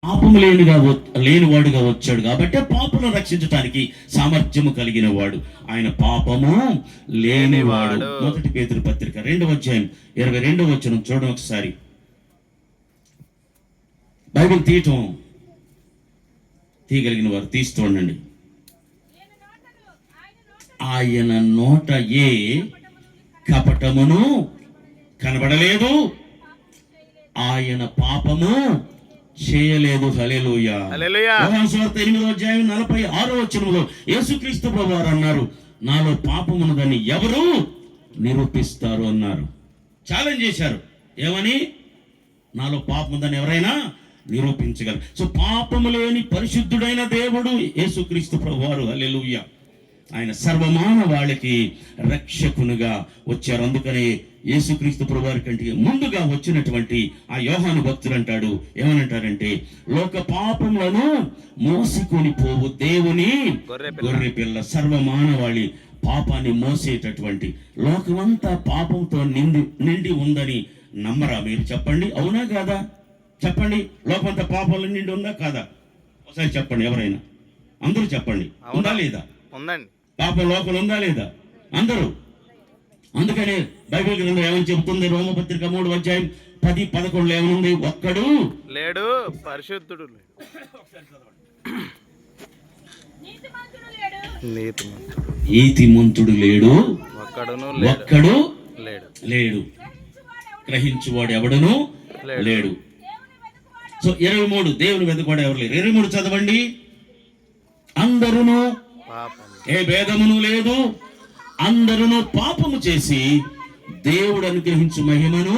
పాపము లేనివాడుగా వచ్చాడు కాబట్టి పాపను రక్షించడానికి సామర్థ్యము కలిగిన వాడు. ఆయన పాపము లేనివాడు. 1 పేతురు పత్రిక 2వ అధ్యాయం 22వ వచనం చూడండి ఒకసారి. బైబిల్ తీయగలిగిన వారు తీస్తూ ఉండండి. ఆయన నోట ఏ కపటమును కనబడలేదు, ఆయన పాపము చేయలేదు. హల్లెలూయా. యోహాను సువార్త 8వ అధ్యాయం 46వ వచనంలో యేసుక్రీస్తు ప్రభువారు అన్నారు, నాలో పాపమున్నదని ఎవరు నిరూపిస్తారు అన్నారు. ఛాలెంజ్ చేశారు. ఏమని? నాలో పాపం ఉందని ఎవరైనా నిరూపించగలరు. సో పాపము లేని పరిశుద్ధుడైన దేవుడు యేసుక్రీస్తు ప్రభువారు. హల్లెలూయా. ఆయన సర్వమానవాళికి రక్షకునిగా వచ్చారు. అందుకనే యేసుక్రీస్తు ప్రభువారి కంటే ముందుగా వచ్చినటువంటి ఆ యోహాను భక్తుడు అంటాడు, ఏమనంటారంటే, లోక పాపములను మోసుకొని పోవు దేవుని గొర్రె పిల్ల. సర్వమానవాళి పాపాన్ని మోసేటటువంటి, లోకమంతా పాపంతో నిండి ఉందని నమ్మరా మీరు? చెప్పండి, అవునా కాదా? చెప్పండి, లోకమంతా పాపాలు నిండి ఉందా కాదా? ఒకసారి చెప్పండి, ఎవరైనా అందరూ చెప్పండి, ఉందా లేదా? ఉందండి. పాపం లోపల ఉందా లేదా? అందరూ. అందుకనే బైబిల్ గ్రంథం ఏమని చెబుతుంది? రోమపత్రిక 3వ అధ్యాయం 10-11 ఏమనుంది? ఒక్కడు లేడు, పరిశుద్ధుడు నీతిమంతుడు లేడు, ఒక్కడు లేడు, గ్రహించువాడు ఎవడును లేడు. సో 23 దేవుని వెతుకువాడు ఎవరు లేరు. 23 చదవండి. అందరును ఏ భేదమును లేదు, అందరూ పాపము చేసి దేవుడు అనుగ్రహించు మహిమను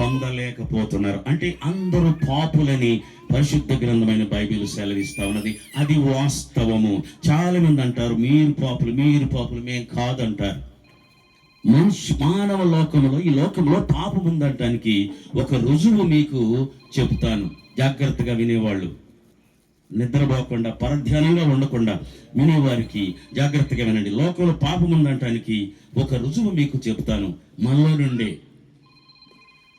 పొందలేకపోతున్నారు. అంటే అందరూ పాపులని పరిశుద్ధ గ్రంథమైన బైబిల్ సెలవిస్తా ఉన్నది. అది వాస్తవము. చాలా మంది అంటారు, మీరు పాపులు మేం కాదంటారు. మానవ లోకంలో, ఈ లోకంలో పాపం ఉందంటానికి ఒక రుజువు మీకు చెబుతాను. జాగ్రత్తగా వినేవాళ్ళు, నిద్రపోకుండా పరధ్యానంగా ఉండకుండా వినేవారికి జాగ్రత్తగా వినండి. లోకంలో పాపం ఉందంటానికి ఒక రుజువు మీకు చెప్తాను. మనలో నుండే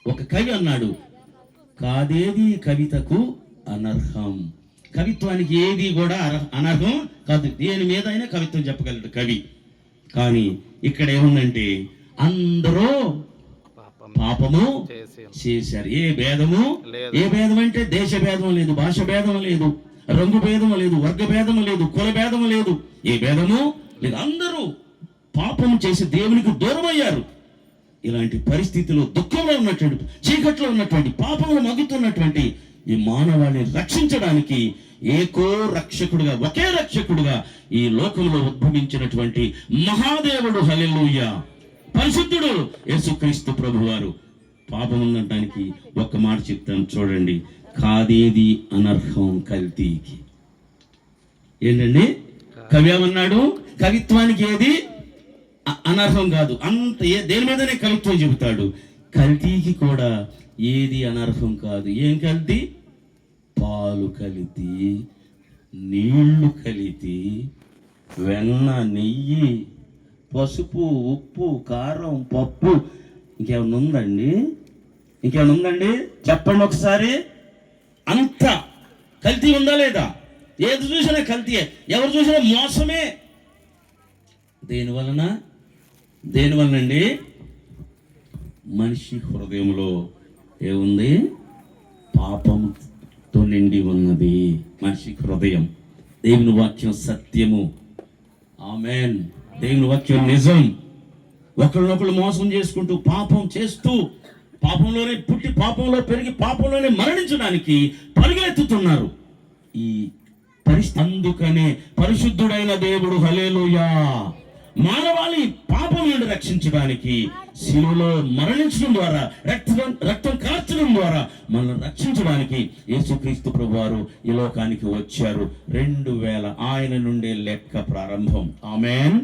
ఒక కవి అన్నాడు, కాదేది కవితకు అనర్హం. కవిత్వానికి ఏది కూడా అనర్హం కాదు. దేని మీద అయినా కవిత్వం చెప్పగలడు కవి. కానీ ఇక్కడ ఏముందంటే, అందరూ పాపము చేశారు. ఏ భేదం అంటే దేశ భేదం లేదు, భాష భేదం లేదు, రంగు భేదం లేదు, వర్గ భేదం లేదు, కుల భేదం లేదు, ఏ భేదము లేదు. అందరూ పాపం చేసి దేవునికి దూరం అయ్యారు. ఇలాంటి పరిస్థితిలో, దుఃఖంలో ఉన్నటువంటి, చీకట్లో ఉన్నటువంటి, పాపంలో మగ్గుతున్నటువంటి ఈ మానవాళిని రక్షించడానికి ఒకే రక్షకుడుగా ఈ లోకంలో ఉద్భవించినటువంటి మహాదేవుడు, హల్లెలూయా, పరిశుద్ధుడు యేసుక్రీస్తు ప్రభువారు. పాపం ఉండటానికి ఒక్క మాట చెప్తాను చూడండి. కాదేది అనర్హం కల్తీకి. ఏంటండి? కవి ఏమన్నాడు? కవిత్వానికి ఏది అనర్హం కాదు. దేని మీదనే కవిత్వం చెబుతాడు. కల్తీకి కూడా ఏది అనర్హం కాదు. ఏం కల్తీ? పాలు కలితి, నీళ్లు కలితి, వెన్న, నెయ్యి, పసుపు, ఉప్పు, కారం, పప్పు, ఇంకేమన్నా ఉందండి? చెప్పండి ఒకసారి. అంత కల్తీ ఉందా లేదా? ఏది చూసినా కల్తీయే, ఎవరు చూసినా మోసమే. దేనివలనండి? మనిషి హృదయంలో ఏముంది? పాపంతో నిండి ఉన్నది మనిషి హృదయం. దేవుని వాక్యం సత్యము. ఆమేన్. దేవుని వాక్యం నిజం. ఒకరినొకరు మోసం చేసుకుంటూ, పాపం చేస్తూ, పాపంలోనే పుట్టి, పాపంలో పెరిగి, పాపంలోనే మరణించడానికి పరుగెత్తుతున్నారు ఈ పరిస్థితి. అందుకనే పరిశుద్ధుడైన దేవుడు, హల్లెలూయా, మానవాళి పాపం నుండి రక్షించడానికి శిలువలో మరణించడం ద్వారా, రక్తం కార్చడం ద్వారా మనల్ని రక్షించడానికి యేసుక్రీస్తు ప్రభువారు ఈ లోకానికి వచ్చారు. 2000 ఆయన నుండే లెక్క ప్రారంభం. ఆమేన్.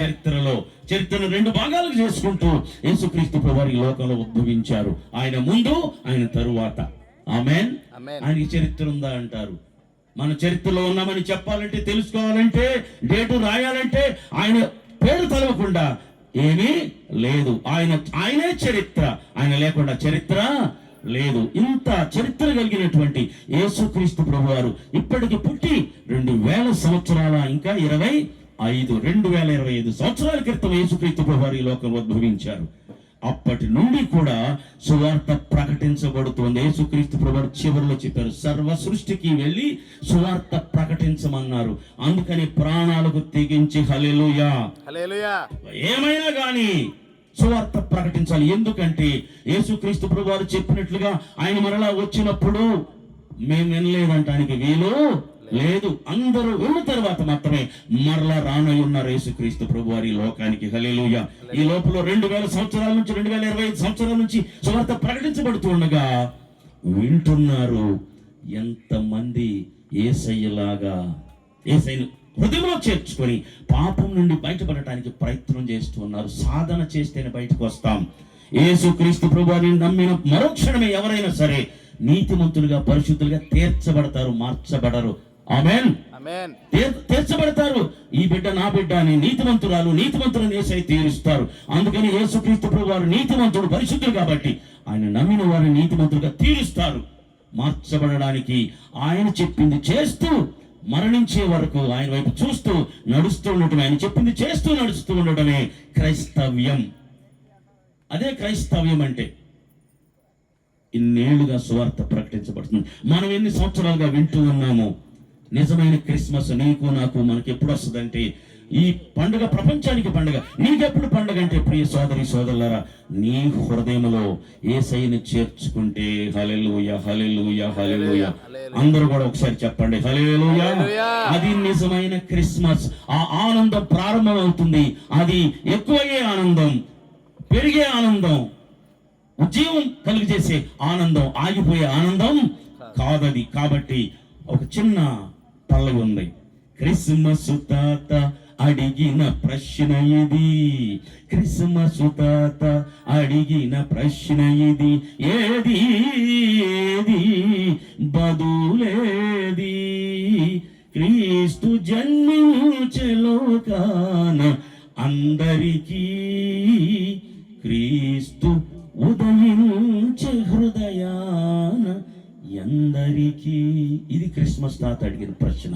చరిత్రను 2 భాగాలకు చేసుకుంటూ యేసుక్రీస్తు ప్రభువారు ఈ లోకంలో ఉద్భవించారు. ఆయన ముందు, ఆయన తరువాత. ఆమేన్. ఆయనకి చరిత్ర ఉందా అంటారు. మన చరిత్రలో ఉన్నామని చెప్పాలంటే, తెలుసుకోవాలంటే, డేటు రాయాలంటే ఆయన పేరు తలవకుండా ఏమీ లేదు. ఆయనే చరిత్ర. ఆయన లేకుండా చరిత్ర లేదు. ఇంత చరిత్ర కలిగినటువంటి యేసుక్రీస్తు ప్రభువారు ఇప్పటికి పుట్టి 2000 సంవత్సరాల ఇంకా 2025 సంవత్సరాల క్రితం యేసుక్రీస్తు ప్రభువారు ఈ లోకంలో ఉద్భవించారు. అప్పటి నుండి కూడా సువార్త ప్రకటించబడుతోంది. యేసుక్రీస్తు ప్రభువారు చివరిలో చెప్పారు, సర్వ సృష్టికి వెళ్ళి సువార్త ప్రకటించమన్నారు. అందుకని ప్రాణాలకు తెగించి హల్లెలూయా హల్లెలూయా ఏమైనా కానీ సువార్త ప్రకటించాలి. ఎందుకంటే యేసుక్రీస్తు ప్రభువారు చెప్పినట్లుగా ఆయన మరలా వచ్చినప్పుడు మేము వినలేదంటానికి వీలు లేదు. అందరూ ఉన్న తర్వాత మాత్రమే మరలా రానయ్యున్నారు యేసుక్రీస్తు ప్రభువారు ఈ లోకానికి. హల్లెలూయా. ఈ లోపల 2000 సంవత్సరాల నుంచి 2025 సంవత్సరాల నుంచి సువార్త ప్రకటించబడుతుండగా వింటున్నారు. ఎంతమంది యేసయ్యలాగా యేసయ్యను హృదయంలో చేర్చుకొని పాపం నుండి బయటపడటానికి ప్రయత్నం చేస్తూ ఉన్నారు. సాధన చేస్తేనే బయటకు వస్తాం. యేసుక్రీస్తు ప్రభువారిని నమ్మిన మరుక్షణమే ఎవరైనా సరే నీతిమంతులుగా పరిశుద్ధులుగా తీర్చబడతారు, మార్చబడరు. ఆమేన్. తీర్చబడతారు. ఈ బిడ్డ నా బిడ్డ అని నీతిమంతులను యేసయ్య తీరుస్తారు. అందుకని యేసుక్రీస్తు ప్రభువారు నీతిమంతుడు, పరిశుద్ధుడు కాబట్టి ఆయన నమ్మిన వారిని నీతిమంతులుగా తీరుస్తారు. మార్చబడడానికి ఆయన చెప్పింది చేస్తూ మరణించే వరకు ఆయన వైపు చూస్తూ నడుస్తూ ఉండటమే, ఆయన చెప్పింది చేస్తూ నడుస్తూ ఉండటమే క్రైస్తవ్యం. అదే క్రైస్తవ్యం అంటే. ఇన్నేళ్లుగా సువార్త ప్రకటించబడుతుంది. మనం ఎన్ని సంవత్సరాలుగా వింటూ ఉన్నాము. నిజమైన క్రిస్మస్ నీకు నాకు మనకి ఎప్పుడు వస్తుందంటే, ఈ పండుగ ప్రపంచానికి పండుగ. నీకెప్పుడు పండుగ అంటే ప్రియ సోదరి సోదరులారా, నీ హృదయంలో యేసయ్యను చేర్చుకుంటే. హల్లెలూయా హల్లెలూయా హల్లెలూయా. అందరూ కూడా ఒకసారి చెప్పండి హల్లెలూయా. అది నిజమైన క్రిస్మస్. ఆ ఆనందం ప్రారంభం అవుతుంది. అది ఎక్కువయ్యే ఆనందం, పెరిగే ఆనందం, ఉద్యమం కలుగజేసే ఆనందం, ఆగిపోయే ఆనందం కాదది. కాబట్టి ఒక చిన్న పల్లవి ఉంది. క్రిస్మస్ తాత అడిగిన ప్రశ్న ఇది, క్రిస్మస్ తాత అడిగిన ప్రశ్న ఇది, ఏది ఏది బదులేది, క్రీస్తు జన్మించే లోకాన అందరికీ, క్రీస్తు ఉదయించే హృదయాన ఎందరికీ. ఇది క్రిస్మస్ తాత అడిగిన ప్రశ్న.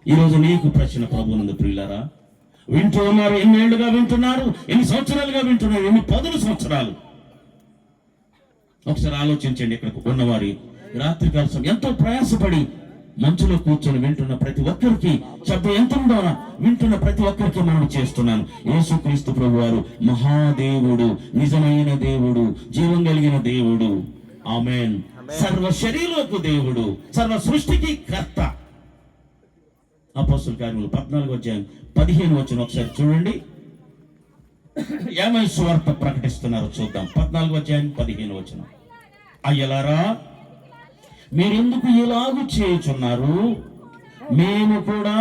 ఈరోజు నీకు ప్రశ్న ప్రభువునందు ప్రియులారా. వింటూ ఉన్నారు. ఎన్నేళ్లుగా వింటున్నారు, ఎన్ని సంవత్సరాలుగా వింటున్నారు, ఎన్ని 10 సంవత్సరాలు. ఒకసారి ఆలోచించండి. ఇక్కడ ఉన్నవారి రాత్రికాల సమయం ఎంతో ప్రయాసపడి మంచులో కూర్చొని వింటున్న ప్రతి ఒక్కరికి, శబ్దం ఎంత ఉందో వింటున్న ప్రతి ఒక్కరికి మనం చేస్తున్నాను. యేసుక్రీస్తు ప్రభువారు మహాదేవుడు, నిజమైన దేవుడు, జీవం కలిగిన దేవుడు. ఆమేన్. సర్వ శరీరులకు దేవుడు, సర్వ సృష్టికి కర్త. అపోస్తలుల కార్యములు 14:15 ఒకసారి చూడండి. ఏమై సువార్త ప్రకటిస్తున్నారో చూద్దాం. 14:15. అయ్యలారా, మీరెందుకు ఇలాగు చేయుచున్నారు? మేము కూడా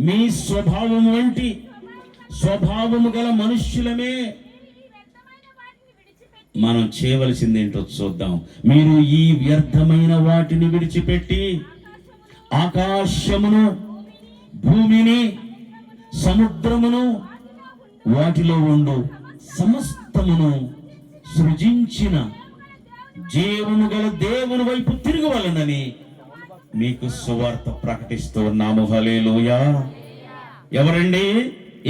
మీ స్వభావము వంటి స్వభావము గల మనుష్యులమే. మనం చేయవలసింది ఏంటో చూద్దాం. మీరు ఈ వ్యర్థమైన వాటిని విడిచిపెట్టి ఆకాశమును, భూమిని, సముద్రమును, వాటిలో ఉండు సమస్తమును సృజించిన జీవము గల దేవుని వైపు తిరగవలెనని మీకు సువార్త ప్రకటిస్తూ ఉన్నాము. హల్లెలూయా. ఎవరండి?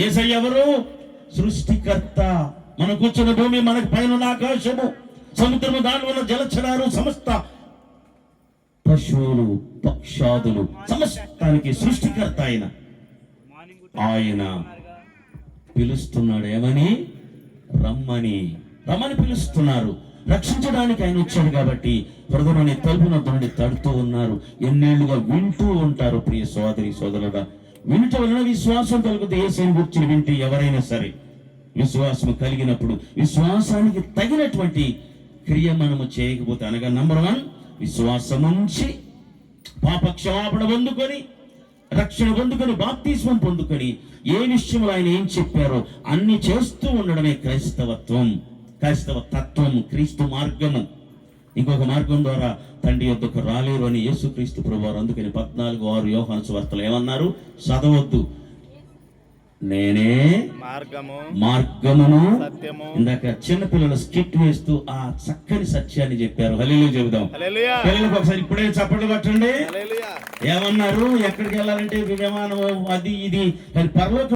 యేసయ్య ఎవరు? సృష్టికర్త. మన కూర్చున్న భూమి, మనకు పైన ఆకాశము, సముద్రము, దానిలో ఉన్న జలచరాలు, సమస్త పశువులు, పక్షాదులు, సమస్తానికి సృష్టికర్త ఆయన పిలుస్తున్నాడు. ఏమని? రమ్మని పిలుస్తున్నారు. రక్షించడానికి ఆయన వచ్చాడు కాబట్టి హృదయాన్ని తలుపునొద్ద నుండి తడుతూ ఉన్నారు. ఎన్నేళ్లుగా వింటూ ఉంటారు. ప్రియ సోదరి సోదరుడా, వినటం వలన విశ్వాసం కలుగుతుంది. యేసుని గురించి వింటే ఎవరైనా సరే విశ్వాసం కలిగినప్పుడు విశ్వాసానికి తగినటువంటి క్రియ మనము చేయకపోతే, అనగా నంబర్ 1 విశ్వాసం నుంచి పాపక్షమాపణ పొందుకొని, రక్షణ పొందుకొని, బాప్తిస్మం పొందుకొని, ఏ విషయంలో ఆయన ఏం చెప్పారో అన్ని చేస్తూ ఉండడమే క్రైస్తవ తత్వం, క్రీస్తు మార్గము. ఇంకొక మార్గం ద్వారా తండ్రి యొద్దకు రాలేరు అని యేసుక్రీస్తు ప్రభువారు అందుకని 14:6 యోహాను సువార్తలో ఏమన్నారు? చదవద్దు. నేనే మార్గము మార్గమును సత్యము. ఇందాక చిన్నపిల్లలు స్కిట్ వేస్తూ ఆ చక్కని సత్యాన్ని చెప్పారు. హల్లెలూయా చెబుదాం. హల్లెలూయా. పిల్లలకు ఒకసారి ఇప్పుడే చప్పట్లు పట్టండి. హల్లెలూయా. ఏమన్నారు? ఎక్కడికి వెళ్ళాలంటే విమానం అది ఇది పరలోక